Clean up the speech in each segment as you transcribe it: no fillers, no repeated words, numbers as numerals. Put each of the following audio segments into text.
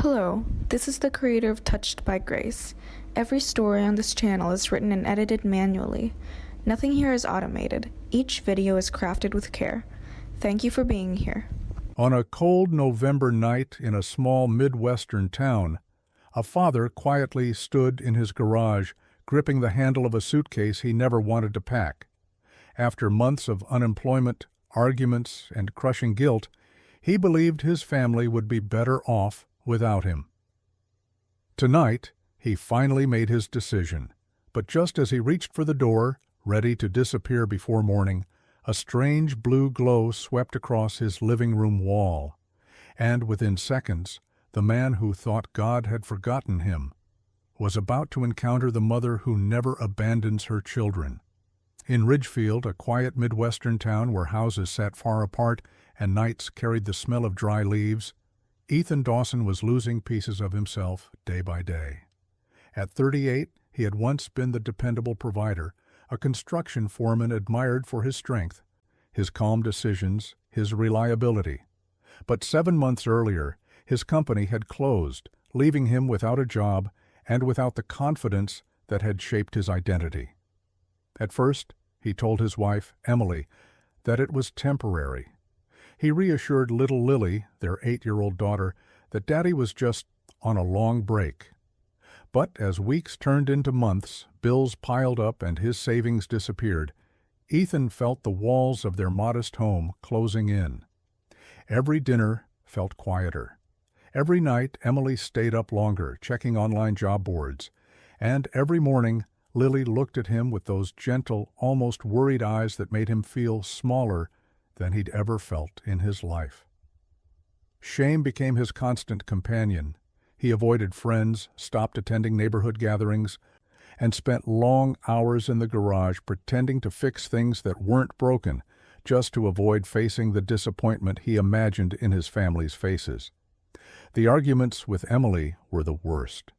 Hello, this is the creator of Touched by Grace. Every story on this channel is written and edited manually. Nothing here is automated. Each video is crafted with care. Thank you for being here. On a cold November night in a small Midwestern town, a father quietly stood in his garage, gripping the handle of a suitcase he never wanted to pack. After months of unemployment, arguments, and crushing guilt, he believed his family would be better off without him. Tonight, he finally made his decision, but just as he reached for the door, ready to disappear before morning, a strange blue glow swept across his living room wall, and within seconds, the man who thought God had forgotten him was about to encounter the mother who never abandons her children. In Ridgefield, a quiet Midwestern town where houses sat far apart and nights carried the smell of dry leaves, Ethan Dawson was losing pieces of himself day by day. At 38, he had once been the dependable provider, a construction foreman admired for his strength, his calm decisions, his reliability. But 7 months earlier, his company had closed, leaving him without a job and without the confidence that had shaped his identity. At first, he told his wife, Emily, that it was temporary. He reassured little Lily, their 8-year-old daughter, that Daddy was just on a long break. But as weeks turned into months, bills piled up and his savings disappeared, Ethan felt the walls of their modest home closing in. Every dinner felt quieter. Every night, Emily stayed up longer, checking online job boards. And every morning, Lily looked at him with those gentle, almost worried eyes that made him feel smaller than he'd ever felt in his life. Shame became his constant companion. He avoided friends, stopped attending neighborhood gatherings, and spent long hours in the garage pretending to fix things that weren't broken, just to avoid facing the disappointment he imagined in his family's faces. The arguments with Emily were the worst.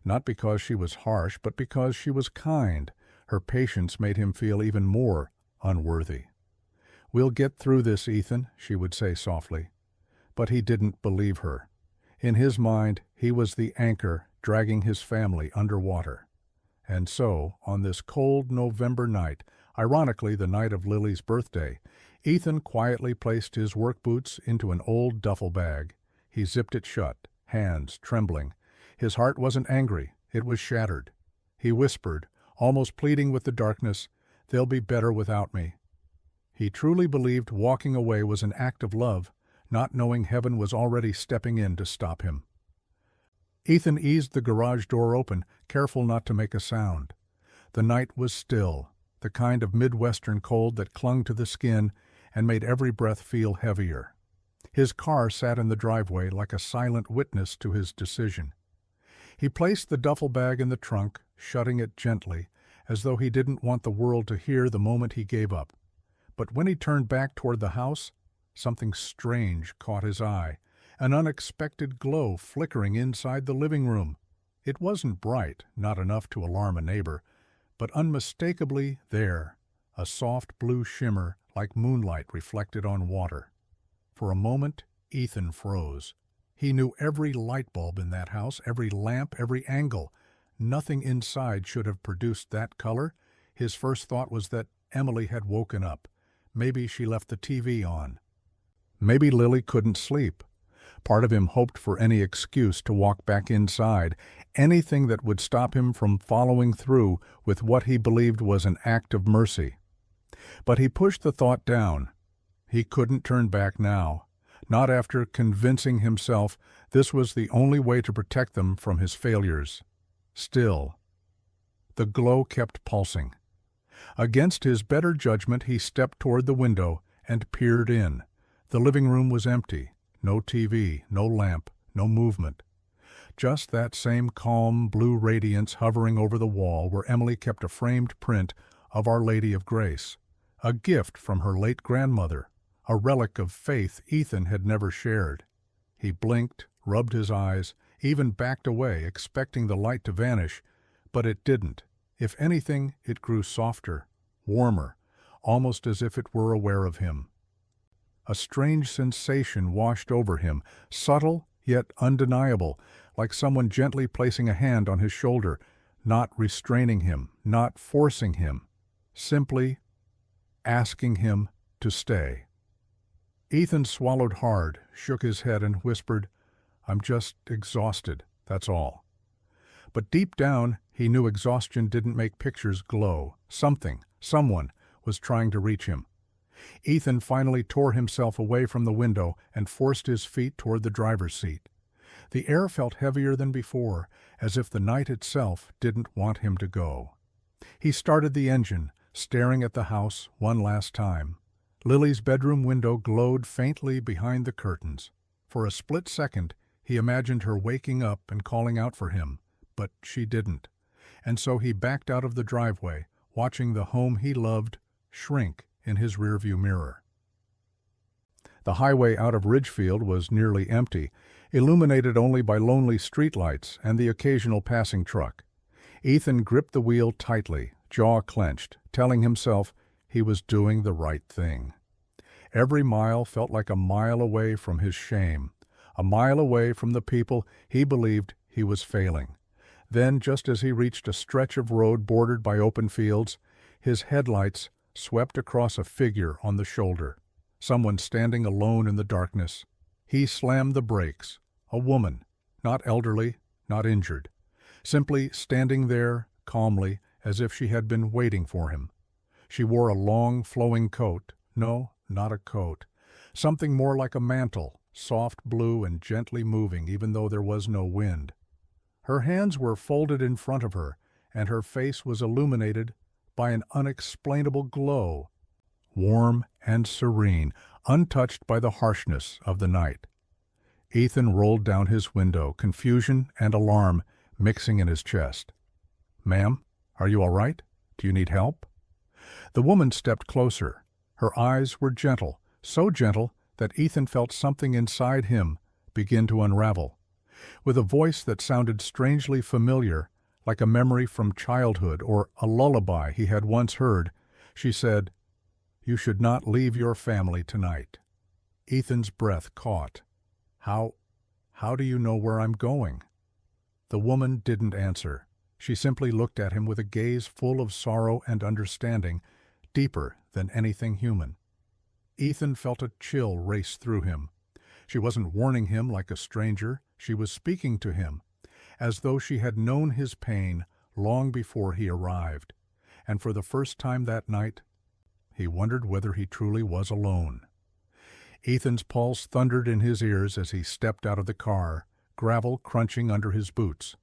Not because she was harsh, but because she was kind. Her patience made him feel even more unworthy. "We'll get through this, Ethan," she would say softly. But he didn't believe her. In his mind, he was the anchor dragging his family underwater. And so, on this cold November night, ironically the night of Lily's birthday, Ethan quietly placed his work boots into an old duffel bag. He zipped it shut, hands trembling. His heart wasn't angry, it was shattered. He whispered, almost pleading with the darkness, "They'll be better without me." He truly believed walking away was an act of love, not knowing heaven was already stepping in to stop him. Ethan eased the garage door open, careful not to make a sound. The night was still, the kind of Midwestern cold that clung to the skin and made every breath feel heavier. His car sat in the driveway like a silent witness to his decision. He placed the duffel bag in the trunk, shutting it gently, as though he didn't want the world to hear the moment he gave up. But when he turned back toward the house, something strange caught his eye, an unexpected glow flickering inside the living room. It wasn't bright, not enough to alarm a neighbor, but unmistakably there, a soft blue shimmer like moonlight reflected on water. For a moment, Ethan froze. He knew every light bulb in that house, every lamp, every angle. Nothing inside should have produced that color. His first thought was that Emily had woken up. Maybe she left the TV on. Maybe Lily couldn't sleep. Part of him hoped for any excuse to walk back inside, anything that would stop him from following through with what he believed was an act of mercy. But he pushed the thought down. He couldn't turn back now, not after convincing himself this was the only way to protect them from his failures. Still, the glow kept pulsing. Against his better judgment, he stepped toward the window and peered in. The living room was empty. No TV, no lamp, no movement. Just that same calm blue radiance hovering over the wall where Emily kept a framed print of Our Lady of Grace, a gift from her late grandmother, a relic of faith Ethan had never shared. He blinked, rubbed his eyes, even backed away, expecting the light to vanish, but it didn't. If anything, it grew softer, warmer, almost as if it were aware of him. A strange sensation washed over him, subtle yet undeniable, like someone gently placing a hand on his shoulder, not restraining him, not forcing him, simply asking him to stay. Ethan swallowed hard, shook his head, and whispered, "I'm just exhausted, that's all." But deep down, he knew exhaustion didn't make pictures glow. Someone was trying to reach him. Ethan finally tore himself away from the window and forced his feet toward the driver's seat. The air felt heavier than before, as if the night itself didn't want him to go. He started the engine, staring at the house one last time. Lily's bedroom window glowed faintly behind the curtains. For a split second, he imagined her waking up and calling out for him, but she didn't. And so he backed out of the driveway, watching the home he loved shrink in his rearview mirror. The highway out of Ridgefield was nearly empty, illuminated only by lonely streetlights and the occasional passing truck. Ethan gripped the wheel tightly, jaw clenched, telling himself he was doing the right thing. Every mile felt like a mile away from his shame, a mile away from the people he believed he was failing. Then, just as he reached a stretch of road bordered by open fields, his headlights swept across a figure on the shoulder, someone standing alone in the darkness. He slammed the brakes. A woman, not elderly, not injured, simply standing there calmly as if she had been waiting for him. She wore a long, flowing coat. No, not a coat. Something more like a mantle, soft blue and gently moving even though there was no wind. Her hands were folded in front of her, and her face was illuminated by an unexplainable glow, warm and serene, untouched by the harshness of the night. Ethan rolled down his window, confusion and alarm mixing in his chest. "Ma'am, are you all right? Do you need help?" The woman stepped closer. Her eyes were gentle, so gentle that Ethan felt something inside him begin to unravel. With a voice that sounded strangely familiar, like a memory from childhood or a lullaby he had once heard, she said, "You should not leave your family tonight." Ethan's breath caught. How do you know where I'm going?" The woman didn't answer. She simply looked at him with a gaze full of sorrow and understanding, deeper than anything human. Ethan felt a chill race through him. She wasn't warning him like a stranger. She was speaking to him, as though she had known his pain long before he arrived. And for the first time that night, he wondered whether he truly was alone. Ethan's pulse thundered in his ears as he stepped out of the car, gravel crunching under his boots.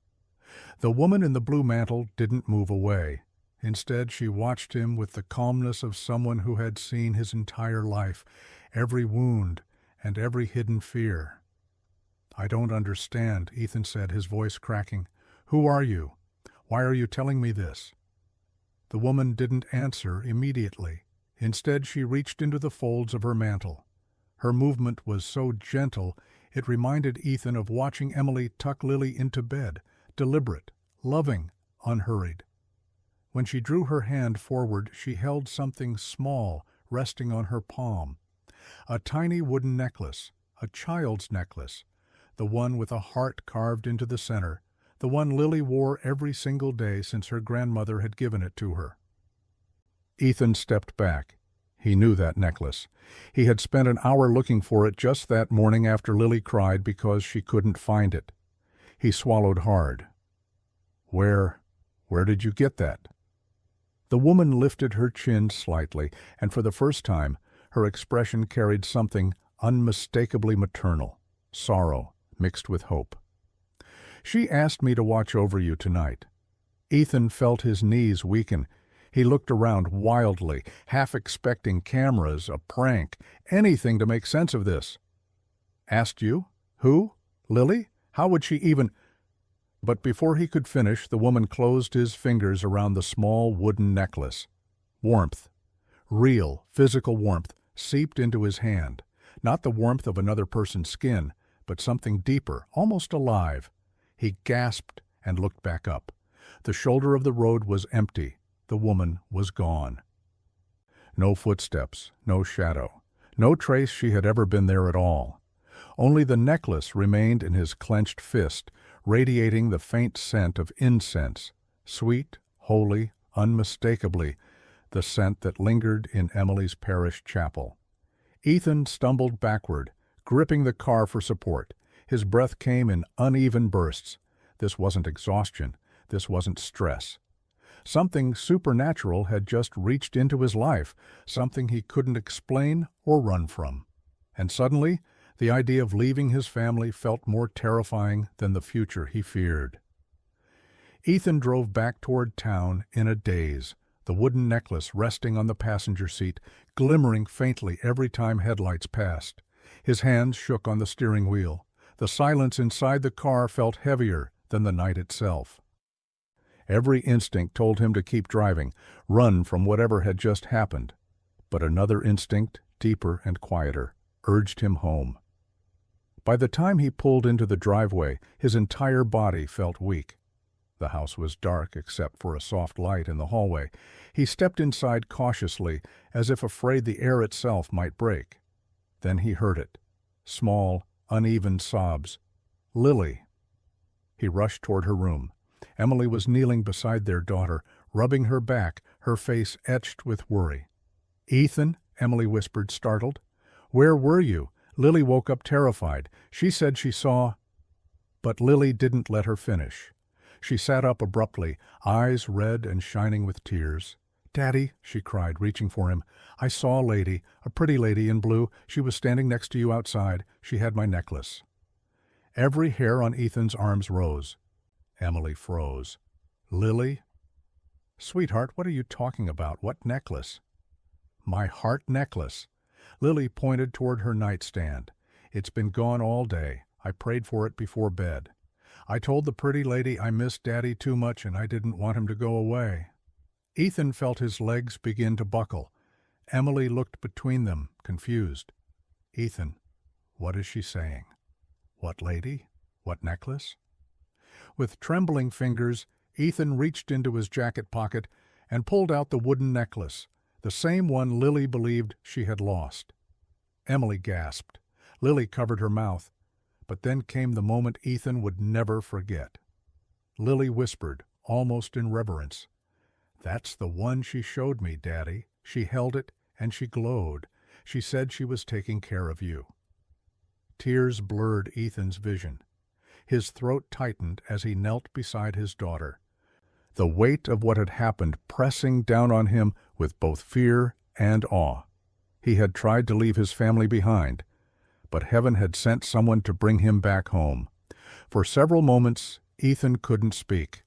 The woman in the blue mantle didn't move away. Instead, she watched him with the calmness of someone who had seen his entire life, every wound and every hidden fear. "I don't understand," Ethan said, his voice cracking. "Who are you? Why are you telling me this?" The woman didn't answer immediately. Instead, she reached into the folds of her mantle. Her movement was so gentle, it reminded Ethan of watching Emily tuck Lily into bed, deliberate, loving, unhurried. When she drew her hand forward, she held something small resting on her palm. A tiny wooden necklace, a child's necklace, the one with a heart carved into the center, the one Lily wore every single day since her grandmother had given it to her. Ethan stepped back. He knew that necklace. He had spent an hour looking for it just that morning after Lily cried because she couldn't find it. He swallowed hard. Where did you get that?" The woman lifted her chin slightly, and for the first time, her expression carried something unmistakably maternal, sorrow mixed with hope. "She asked me to watch over you tonight." Ethan felt his knees weaken. He looked around wildly, half expecting cameras, a prank, anything to make sense of this. "Asked you? Who? Lily? How would she even—" But before he could finish, the woman closed his fingers around the small wooden necklace. Warmth, real, physical warmth, seeped into his hand. Not the warmth of another person's skin, but something deeper, almost alive. He gasped and looked back up. The shoulder of the road was empty. The woman was gone. No footsteps, no shadow, no trace she had ever been there at all. Only the necklace remained in his clenched fist, radiating the faint scent of incense, sweet, holy, unmistakably, the scent that lingered in Emily's parish chapel. Ethan stumbled backward, gripping the car for support. His breath came in uneven bursts. This wasn't exhaustion. This wasn't stress. Something supernatural had just reached into his life, something he couldn't explain or run from. And suddenly, the idea of leaving his family felt more terrifying than the future he feared. Ethan drove back toward town in a daze, the wooden necklace resting on the passenger seat, glimmering faintly every time headlights passed. His hands shook on the steering wheel. The silence inside the car felt heavier than the night itself. Every instinct told him to keep driving, run from whatever had just happened. But another instinct, deeper and quieter, urged him home. By the time he pulled into the driveway, his entire body felt weak. The house was dark except for a soft light in the hallway. He stepped inside cautiously, as if afraid the air itself might break. Then he heard it. Small, uneven sobs. Lily. He rushed toward her room. Emily was kneeling beside their daughter, rubbing her back, her face etched with worry. "Ethan," Emily whispered, startled. "Where were you? Lily woke up terrified. She said she saw—" But Lily didn't let her finish. She sat up abruptly, eyes red and shining with tears. "Daddy," she cried, reaching for him, "I saw a lady, a pretty lady in blue. She was standing next to you outside. She had my necklace." Every hair on Ethan's arms rose. Emily froze. "Lily?" "Sweetheart, what are you talking about? What necklace?" "My heart necklace." Lily pointed toward her nightstand. "It's been gone all day. I prayed for it before bed. I told the pretty lady I missed Daddy too much and I didn't want him to go away." Ethan felt his legs begin to buckle. Emily looked between them, confused. "Ethan, what is she saying? What lady? What necklace?" With trembling fingers, Ethan reached into his jacket pocket and pulled out the wooden necklace, the same one Lily believed she had lost. Emily gasped. Lily covered her mouth. But then came the moment Ethan would never forget. Lily whispered, almost in reverence, "That's the one she showed me, Daddy. She held it, and she glowed. She said she was taking care of you." Tears blurred Ethan's vision. His throat tightened as he knelt beside his daughter, the weight of what had happened pressing down on him with both fear and awe. He had tried to leave his family behind, but heaven had sent someone to bring him back home. For several moments, Ethan couldn't speak.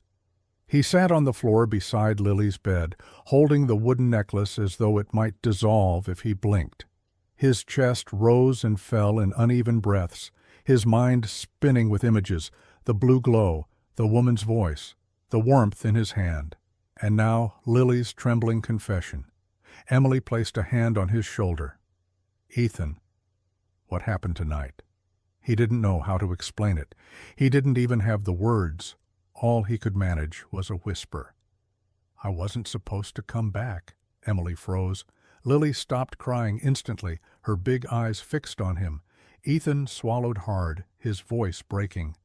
He sat on the floor beside Lily's bed, holding the wooden necklace as though it might dissolve if he blinked. His chest rose and fell in uneven breaths, his mind spinning with images, the blue glow, the woman's voice, the warmth in his hand. And now Lily's trembling confession. Emily placed a hand on his shoulder. "Ethan, what happened tonight?" He didn't know how to explain it. He didn't even have the words. All he could manage was a whisper. "I wasn't supposed to come back." Emily froze. Lily stopped crying instantly, her big eyes fixed on him. Ethan swallowed hard, his voice breaking.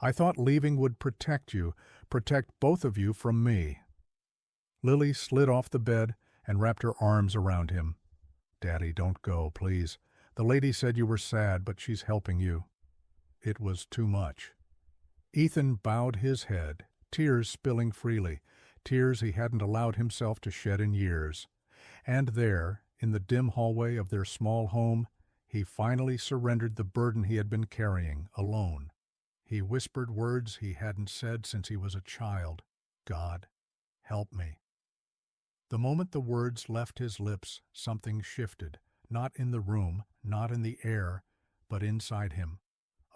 "I thought leaving would protect you, protect both of you from me." Lily slid off the bed and wrapped her arms around him. "Daddy, don't go, please. The lady said you were sad, but she's helping you." It was too much. Ethan bowed his head, tears spilling freely, tears he hadn't allowed himself to shed in years. And there, in the dim hallway of their small home, he finally surrendered the burden he had been carrying, alone. He whispered words he hadn't said since he was a child. "God, help me." The moment the words left his lips, something shifted, not in the room, not in the air, but inside him.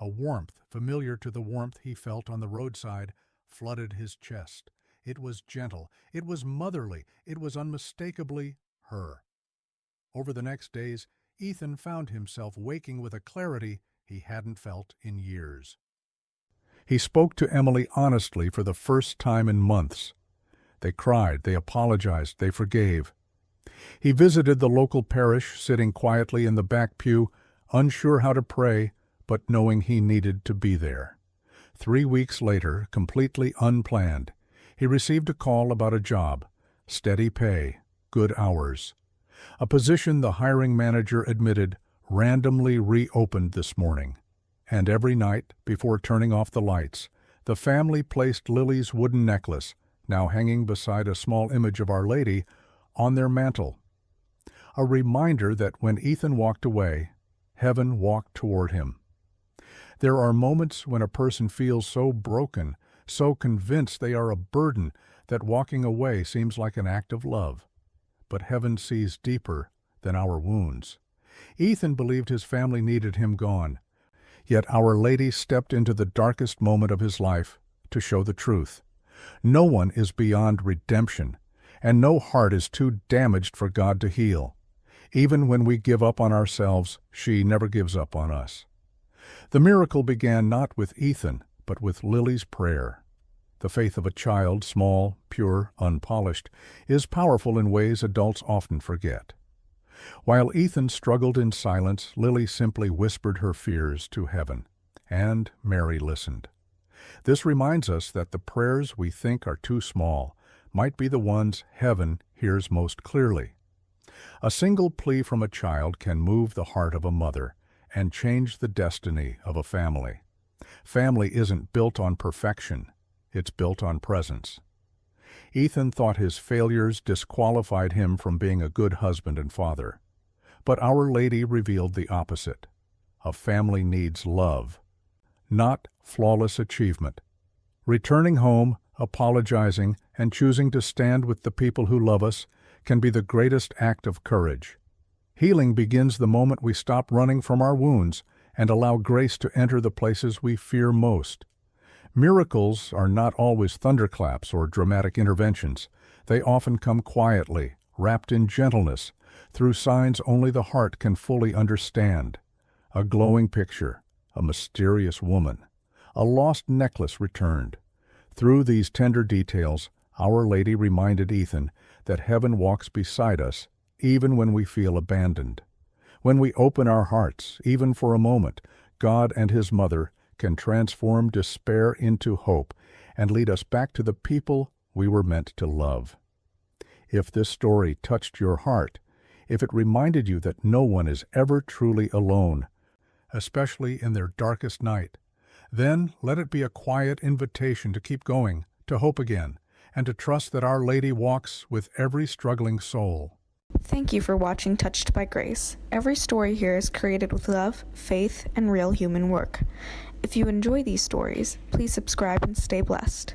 A warmth, familiar to the warmth he felt on the roadside, flooded his chest. It was gentle, it was motherly, it was unmistakably her. Over the next days, Ethan found himself waking with a clarity he hadn't felt in years. He spoke to Emily honestly for the first time in months. They cried, they apologized, they forgave. He visited the local parish, sitting quietly in the back pew, unsure how to pray, but knowing he needed to be there. 3 weeks later, completely unplanned, he received a call about a job, steady pay, good hours. A position the hiring manager admitted randomly reopened this morning. And every night, before turning off the lights, the family placed Lily's wooden necklace, now hanging beside a small image of Our Lady, on their mantle. A reminder that when Ethan walked away, heaven walked toward him. There are moments when a person feels so broken, so convinced they are a burden, that walking away seems like an act of love. But heaven sees deeper than our wounds. Ethan believed his family needed him gone, yet Our Lady stepped into the darkest moment of his life to show the truth. No one is beyond redemption, and no heart is too damaged for God to heal. Even when we give up on ourselves, she never gives up on us. The miracle began not with Ethan, but with Lily's prayer. The faith of a child, small, pure, unpolished, is powerful in ways adults often forget. While Ethan struggled in silence, Lily simply whispered her fears to heaven, and Mary listened. This reminds us that the prayers we think are too small might be the ones heaven hears most clearly. A single plea from a child can move the heart of a mother and change the destiny of a family. Family isn't built on perfection, it's built on presence. Ethan thought his failures disqualified him from being a good husband and father. But Our Lady revealed the opposite. A family needs love, not flawless achievement. Returning home, apologizing, and choosing to stand with the people who love us can be the greatest act of courage. Healing begins the moment we stop running from our wounds and allow grace to enter the places we fear most. Miracles are not always thunderclaps or dramatic interventions. They often come quietly, wrapped in gentleness, through signs only the heart can fully understand. A glowing picture, a mysterious woman, a lost necklace returned. Through these tender details, Our Lady reminded Ethan that heaven walks beside us even when we feel abandoned. When we open our hearts, even for a moment, God and His Mother can transform despair into hope and lead us back to the people we were meant to love. If this story touched your heart, if it reminded you that no one is ever truly alone, especially in their darkest night, then let it be a quiet invitation to keep going, to hope again, and to trust that Our Lady walks with every struggling soul. Thank you for watching Touched by Grace. Every story here is created with love, faith, and real human work. If you enjoy these stories, please subscribe and stay blessed.